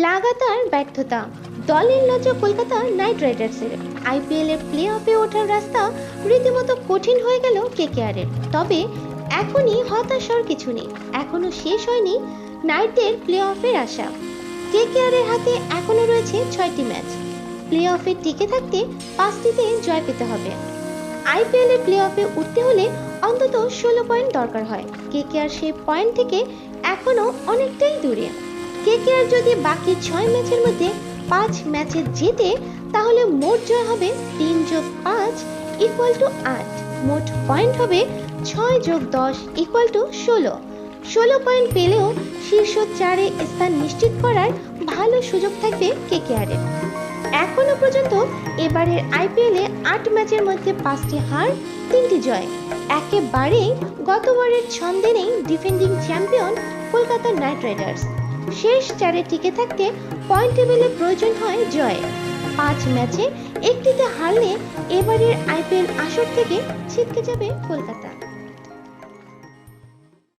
লাগাতার ব্যর্থতা, দলের লজ্জা কলকাতা নাইট রাইডার্সের। আইপিএল এর প্লে অফে ওঠার রাস্তা রীতিমতো কঠিন হয়ে গেল কেকেআরের। তবে এখনই হতাশার কিছু নেই, এখনো শেষ হয়নি নাইটদের প্লে অফের আশা। কেকেআরের হাতে এখনো রয়েছে 6টি ম্যাচ। প্লে অফে টিকে থাকতে 5টিতে জয় পেতে হবে। আইপিএল এর প্লে অফে উঠতে হলে অন্তত 16 পয়েন্ট দরকার হয়। কেকেআর সেই পয়েন্ট থেকে এখনো অনেকটাই দূরে। কেকেআর যদি বাকি 6 ম্যাচের মধ্যে 5 ম্যাচে জেতে, তাহলে মোট জয় হবে 3+5 = 8। মোট পয়েন্ট হবে 6+10 = 16। 16 পয়েন্ট পেলেও শীর্ষ 4-এ স্থান নিশ্চিত করার ভালো সুযোগ থাকবে কেকেআরের। এখনো পর্যন্ত এবারের আইপিএলে 8 ম্যাচের মধ্যে 5টি হার, 3টি জয়। একেবারেই গতবারের ছন্দে নেই defending champion Kolkata night Riders. শেষ 4-এ টিকে থাকতে পয়েন্ট টেবিলে প্রয়োজন হয় জয়। 5 ম্যাচে একটিতে হারলে এবারের আইপিএল আসর থেকে ছিটকে যাবে কলকাতা।